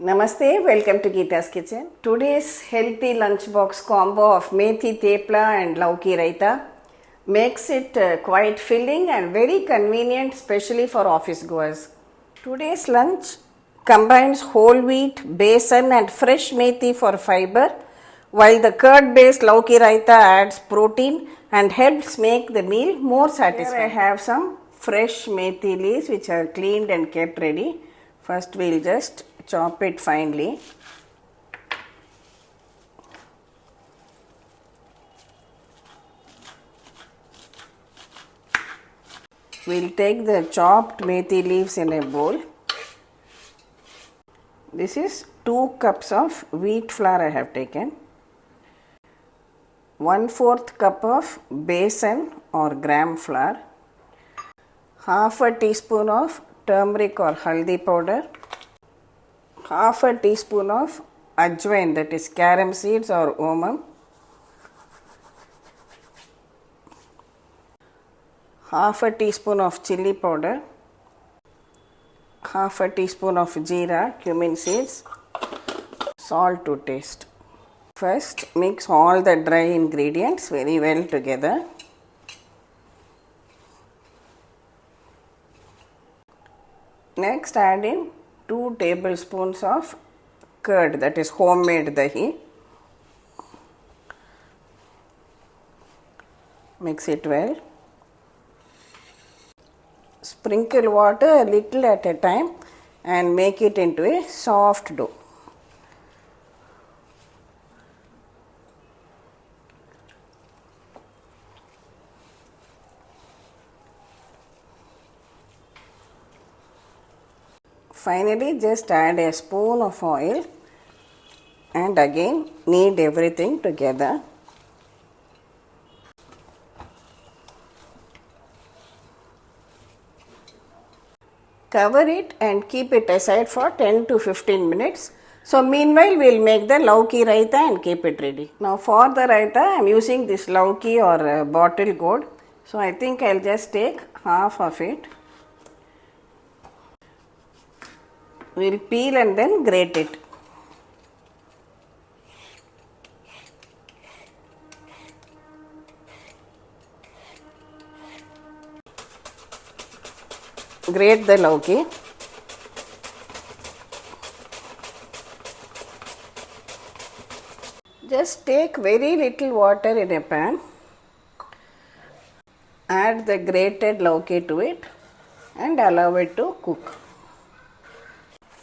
Namaste, welcome to Gita'sKitchen. Today's healthy lunchbox combo of Methi Thepla and Lauki Raita makes it quite filling and very convenient, especially for office goers. Today's lunch combines whole wheat, besan and fresh methi for fiber, while the curd-based Lauki Raita adds protein and helps make the meal more satisfying. Here I have some fresh methi leaves which are cleaned and kept ready. First we'll just chop it finely. We'll take the chopped methi leaves in a bowl. This is 2 cups of wheat flour I have taken. 1/4 cup of besan or gram flour. Half a teaspoon of turmeric or haldi powder. Half a teaspoon of Ajwain, that is carom seeds or omam. Half a teaspoon of chilli powder. Half a teaspoon of jeera, cumin seeds. Salt to taste. First mix all the dry ingredients very well together. Next add in 2 tablespoons of curd, that is homemade dahi. Mix it well. Sprinkle water a little at a time and make it into a soft dough. Finally, just add a spoon of oil and again knead everything together. Cover it and keep it aside for 10 to 15 minutes. So meanwhile, we will make the Lauki Raita and keep it ready. Now for the Raita, I am using this Lauki or bottlegourd. So I think I will just take half of it. We will peel and then grate it. Grate the lauki. Just take very little water in a pan. Add the grated lauki to it and allow it to cook.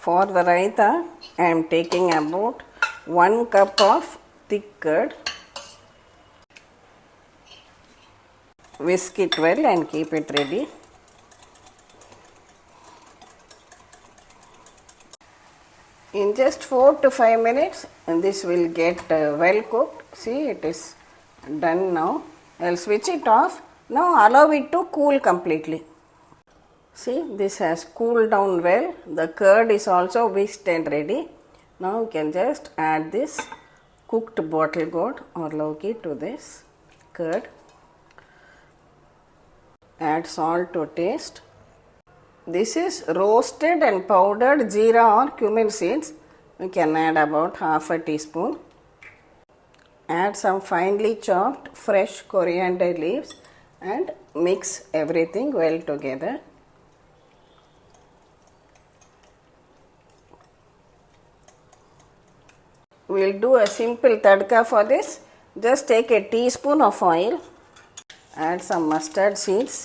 For the raita, I am taking about 1 cup of thick curd. Whisk it well and keep it ready. In just 4 to 5 minutes, this will get well cooked. See, it is done now. I'll switch it off. Now allow it to cool completely. See, this has cooled down well. The curd is also whisked and ready. Now you can just add this cooked bottlegourd or lauki to this curd. Add salt to taste. This is roasted and powdered jeera or cumin seeds. We can add about half a teaspoon. Add some finely chopped fresh coriander leaves and mix everything well together. We will do a simple tadka for this. Just take a teaspoon of oil. Add some mustard seeds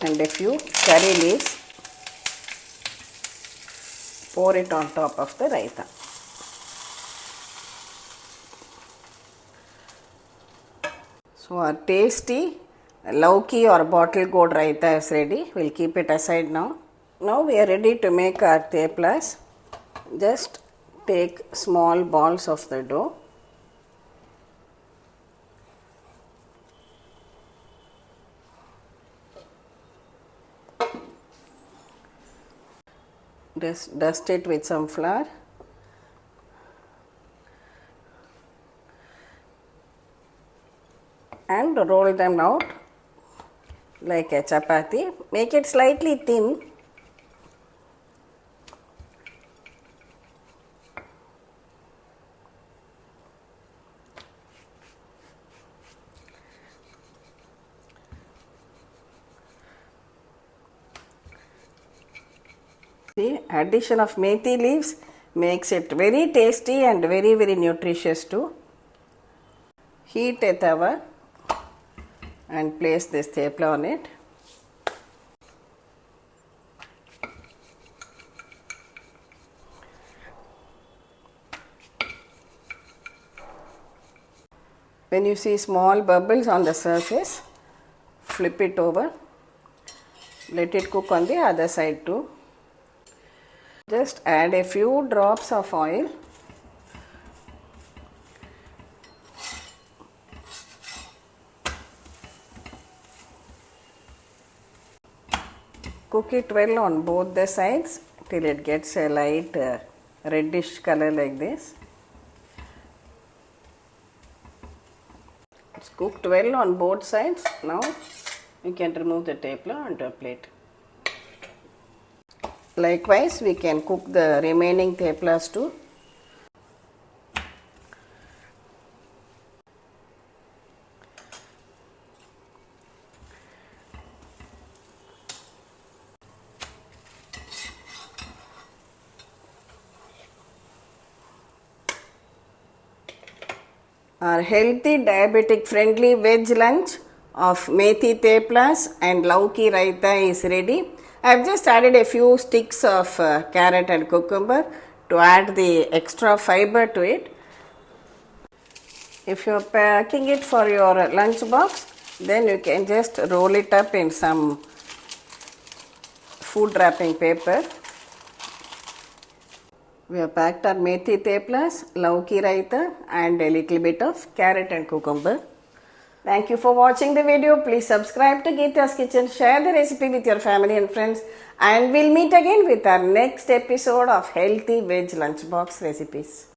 and a few curry leaves. Pour it on top of the raita. So our tasty lauki or bottlegourd raita is ready. We'll keep it aside now. Now we are ready to make our theplas. Just take small balls of the dough. Dust it with some flour. And roll them out like a chapati. Make it slightly thin The addition of methi leaves makes it very tasty and very nutritious too. Heat a tawa and place this thepla on it. When you see small bubbles on the surface, flip it over. Let it cook on the other side too. Just add a few drops of oil. Cook it well on both the sides till it gets a light reddish color like this. It's cooked well on both sides. Now you can remove the thepla onto a plate. Likewise, we can cook the remaining theplas too. Our healthy diabetic friendly veg lunch of Methi Theplas and Lauki Raita is ready. I have just added a few sticks of carrot and cucumber to add the extra fiber to it. If you are packing it for your lunch box, then you can just roll it up in some food wrapping paper. We have packed our Methi Theplas, Lauki Raita and a little bit of carrot and cucumber. Thank you for watching the video. Please subscribe to Gita's Kitchen, share the recipe with your family and friends, and we'll meet again with our next episode of Healthy Veg Lunchbox Recipes.